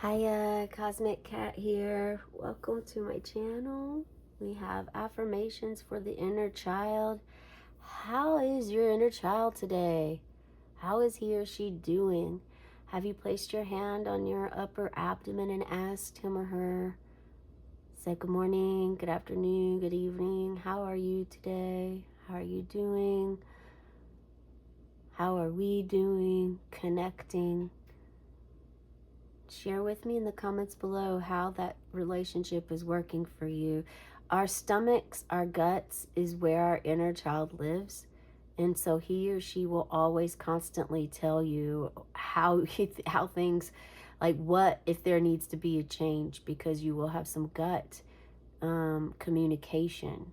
Hiya, Cosmic Cat here. Welcome to my channel. We have affirmations for the inner child. How is your inner child today? How is he or she doing? Have you placed your hand on your upper abdomen and asked him or her, said good morning, good afternoon, good evening. How are you today? How are you doing? How are we doing? Connecting. Share with me in the comments below how that relationship is working for you. Our stomachs, our guts is where our inner child lives. And so he or she will always constantly tell you how things, like what if there needs to be a change, because you will have some gut communication.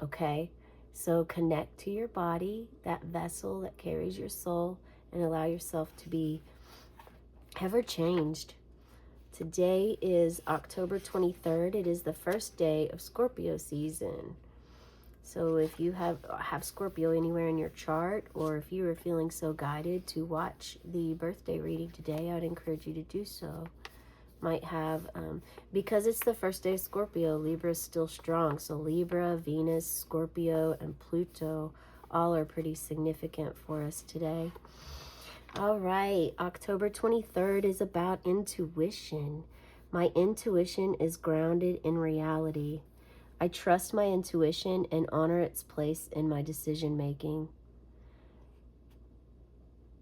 Okay, so connect to your body, that vessel that carries your soul, and allow yourself to be ever changed. Today is October 23rd. It is the first day of Scorpio season. So if you have Scorpio anywhere in your chart, or if you are feeling so guided to watch the birthday reading today, I'd encourage you to do so. Might have, because it's the first day of Scorpio, Libra is still strong. So Libra, Venus, Scorpio, and Pluto all are pretty significant for us today. All right, October 23rd is about intuition. My intuition is grounded in reality. I trust my intuition and honor its place in my decision making.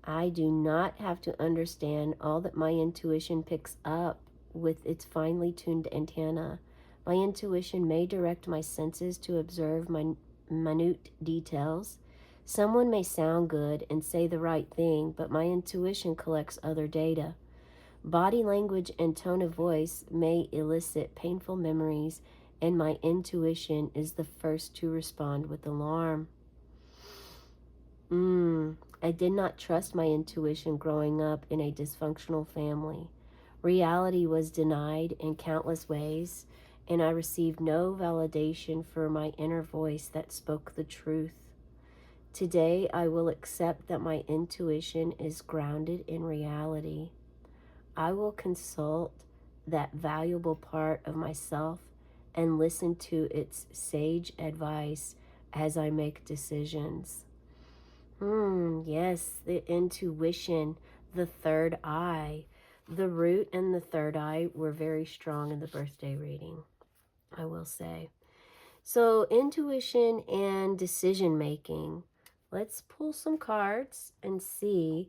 I do not have to understand all that my intuition picks up with its finely tuned antenna. My intuition may direct my senses to observe minute details. Someone may sound good and say the right thing, but my intuition collects other data. Body language and tone of voice may elicit painful memories, and my intuition is the first to respond with alarm. I did not trust my intuition growing up in a dysfunctional family. Reality was denied in countless ways, and I received no validation for my inner voice that spoke the truth. Today, I will accept that my intuition is grounded in reality. I will consult that valuable part of myself and listen to its sage advice as I make decisions. Yes, the intuition, the third eye. The root and the third eye were very strong in the birthday reading, I will say. So intuition and decision making. Let's pull some cards and see.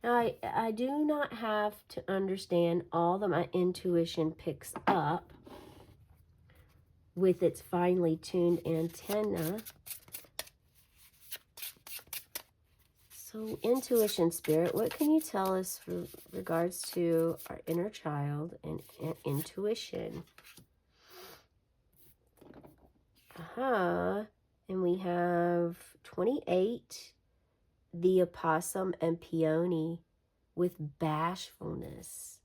Now, I do not have to understand all that my intuition picks up with its finely tuned antenna. So intuition, spirit, what can you tell us with regards to our inner child and intuition? And we have 28, the opossum and peony with bashfulness.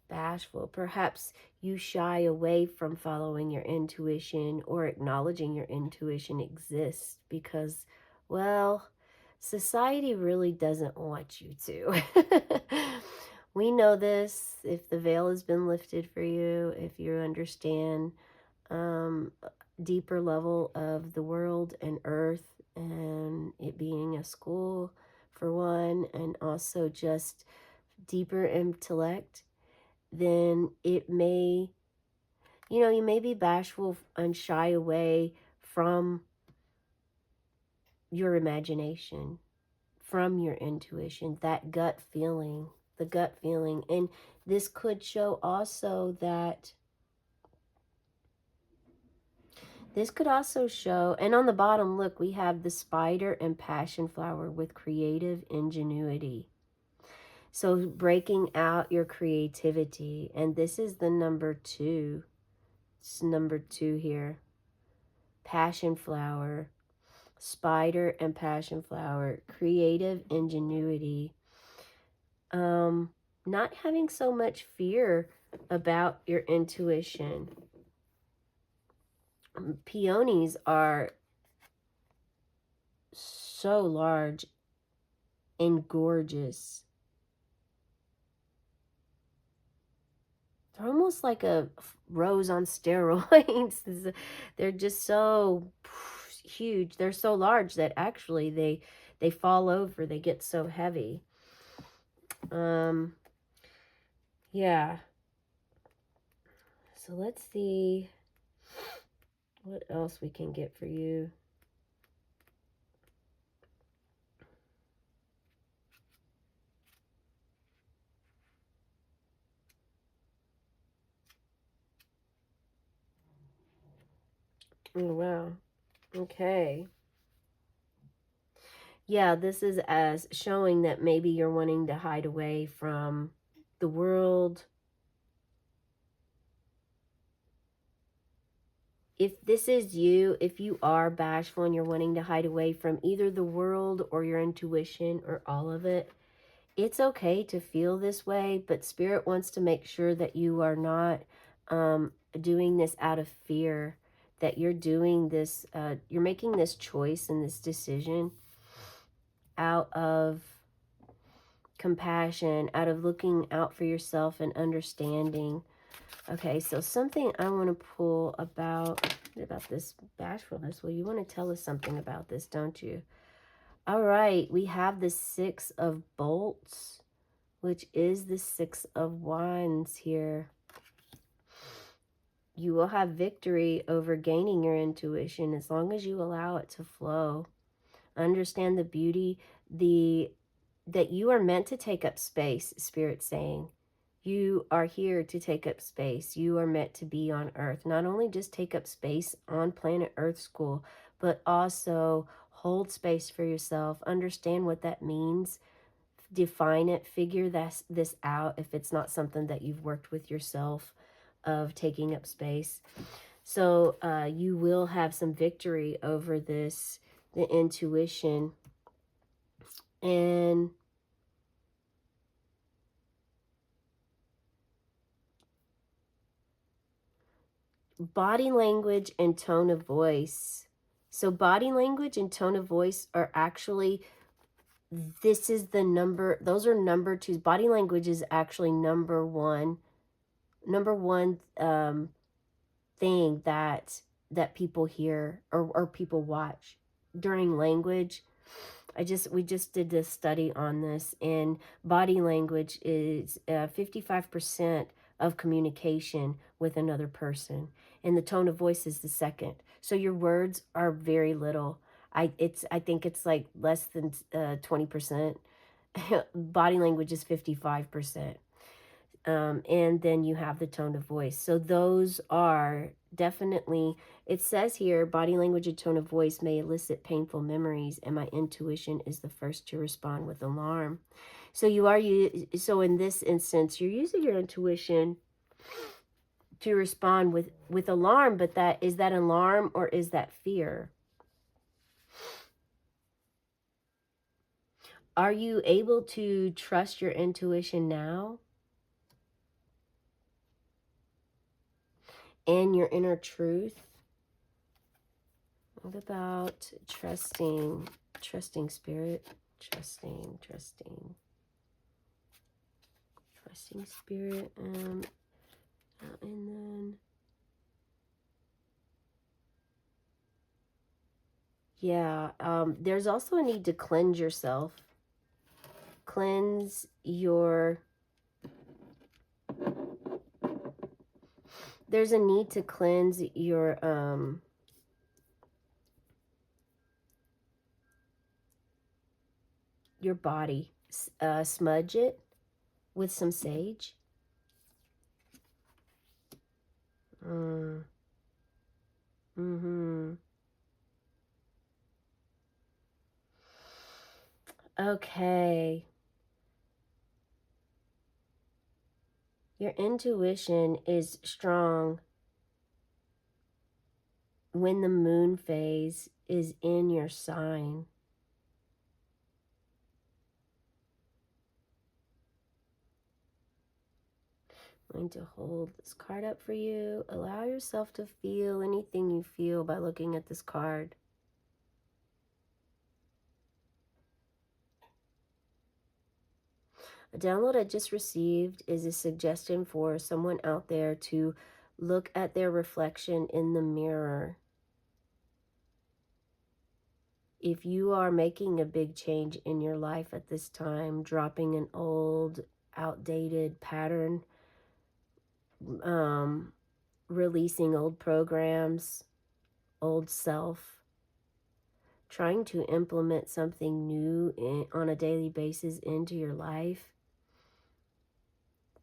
Bashful. Perhaps you shy away from following your intuition or acknowledging your intuition exists because, well, society really doesn't want you to. We know this. If the veil has been lifted for you, if you understand deeper level of the world and earth, and it being a school for one, and also just deeper intellect, then it may, you may be bashful and shy away from your imagination, from your intuition, that gut feeling, the gut feeling. And this could show also that this could also show, and on the bottom, look, we have the spider and passion flower with creative ingenuity. So breaking out your creativity, and this is the number 2. It's number 2 here. Passion flower, spider and passion flower, creative ingenuity. Not having so much fear about your intuition. Peonies are so large and gorgeous. they're almost like a rose on steroids. They're just so huge. They're so large that actually they fall over. They get so heavy. Yeah. So let's see what else we can get for you. Oh, wow. Okay. Yeah, this is as showing that maybe you're wanting to hide away from the world. If this is you, if you are bashful and you're wanting to hide away from either the world or your intuition or all of it, it's okay to feel this way, but Spirit wants to make sure that you are not doing this out of fear, that you're doing this, you're making this choice and this decision out of compassion, out of looking out for yourself and understanding. Okay, so something I want to pull about this bashfulness. Well, you want to tell us something about this, don't you? All right, we have the Six of Bolts, which is the Six of Wands here. You will have victory over gaining your intuition as long as you allow it to flow. Understand the beauty, that you are meant to take up space, Spirit's saying. You are here to take up space. You are meant to be on Earth. Not only just take up space on planet Earth school, but also hold space for yourself. Understand what that means. Define it. Figure this out if it's not something that you've worked with yourself of taking up space. So you will have some victory over this, the intuition. And body language and tone of voice. So body language and tone of voice are actually, this is the number, those are number twos. Body language is actually number one thing that people hear or people watch during language. We just did this study on this, and body language is 55% of communication with another person, and the tone of voice is the second. So your words are very little. I think it's like less than 20%. Body language is 55%. And then you have the tone of voice. So those are definitely, it says here, body language and tone of voice may elicit painful memories, and my intuition is the first to respond with alarm. So so in this instance, you're using your intuition to respond with alarm, but is that alarm or is that fear? Are you able to trust your intuition now? And your inner truth? What about trusting Spirit? Trusting Spirit. And then, yeah, there's also a need to cleanse yourself. There's a need to cleanse your body. Smudge it with some sage. Okay. Your intuition is strong when the moon phase is in your sign. I'm going to hold this card up for you. Allow yourself to feel anything you feel by looking at this card. A download I just received is a suggestion for someone out there to look at their reflection in the mirror. If you are making a big change in your life at this time, dropping an old, outdated pattern, um, releasing old programs, old self, trying to implement something new on a daily basis into your life,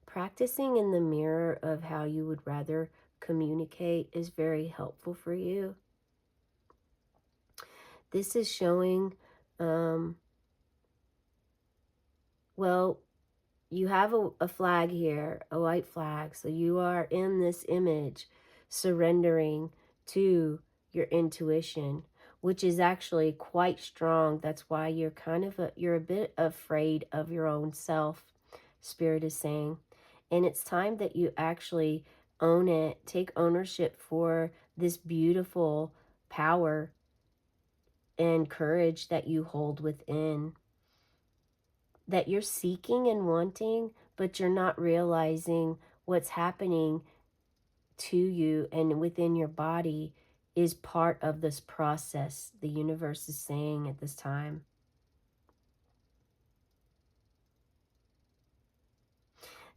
practicing in the mirror of how you would rather communicate is very helpful for you. This is showing, um, well, you have a flag here, a white flag. So you are in this image surrendering to your intuition, which is actually quite strong. That's why you're you're a bit afraid of your own self, Spirit is saying. And it's time that you actually own it, take ownership for this beautiful power and courage that you hold within, that you're seeking and wanting, but you're not realizing what's happening to you and within your body is part of this process, the universe is saying at this time.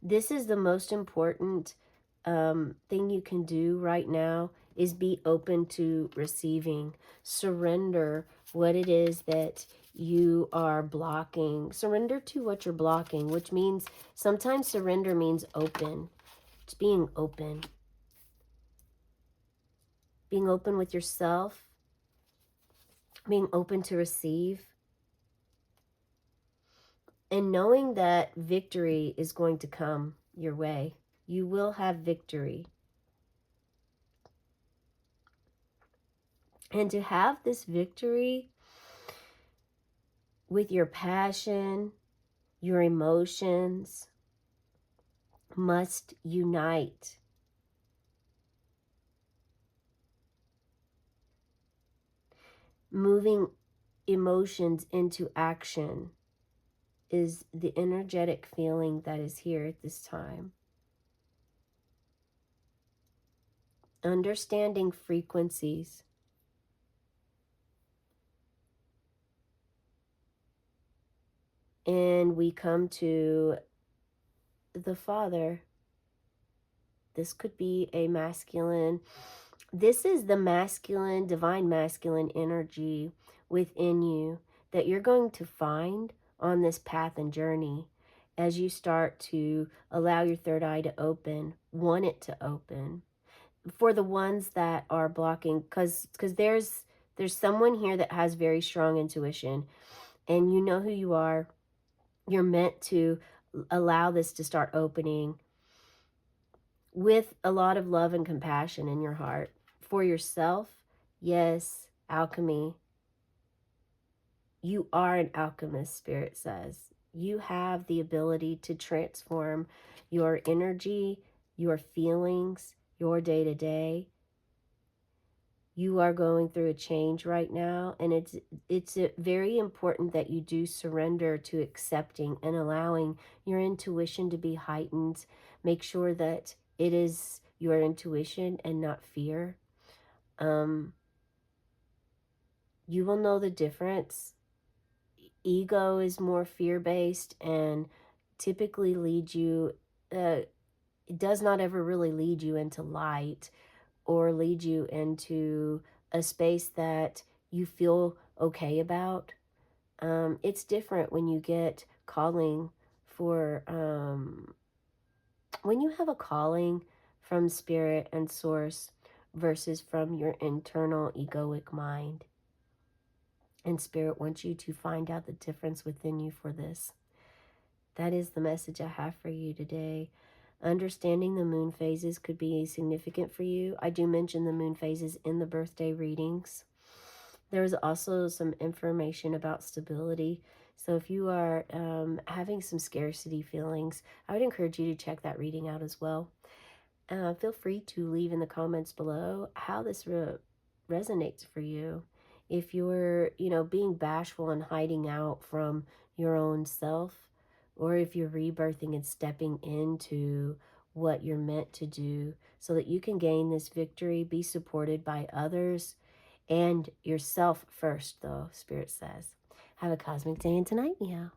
This is the most important thing you can do right now is be open to receiving. Surrender what it is that you are blocking. Surrender to what you're blocking, which means sometimes surrender means open. It's being open. Being open with yourself, being open to receive, and knowing that victory is going to come your way. You will have victory. And to have this victory with your passion, your emotions must unite. Moving emotions into action is the energetic feeling that is here at this time. Understanding frequencies. And we come to the Father. This could be a masculine. This is the masculine, divine masculine energy within you that you're going to find on this path and journey as you start to allow your third eye to open, want it to open. For the ones that are blocking, because there's someone here that has very strong intuition, and you know who you are. You're meant to allow this to start opening with a lot of love and compassion in your heart for yourself. Yes, alchemy. You are an alchemist, Spirit says. You have the ability to transform your energy, your feelings, your day to day. You are going through a change right now, and it's very important that you do surrender to accepting and allowing your intuition to be heightened. Make sure that it is your intuition and not fear. You will know the difference. Ego is more fear-based and typically leads you, it does not ever really lead you into light or lead you into a space that you feel okay about. It's different when you get calling for, when you have a calling from spirit and source versus from your internal egoic mind. And spirit wants you to find out the difference within you for this. That is the message I have for you today. Understanding the moon phases could be significant for you. I do mention the moon phases in the birthday readings. There is also some information about stability. So if you are having some scarcity feelings, I would encourage you to check that reading out as well. Feel free to leave in the comments below how this resonates for you. If you're, being bashful and hiding out from your own self, or if you're rebirthing and stepping into what you're meant to do so that you can gain this victory, be supported by others and yourself first, though, Spirit says. Have a cosmic day and tonight, meow.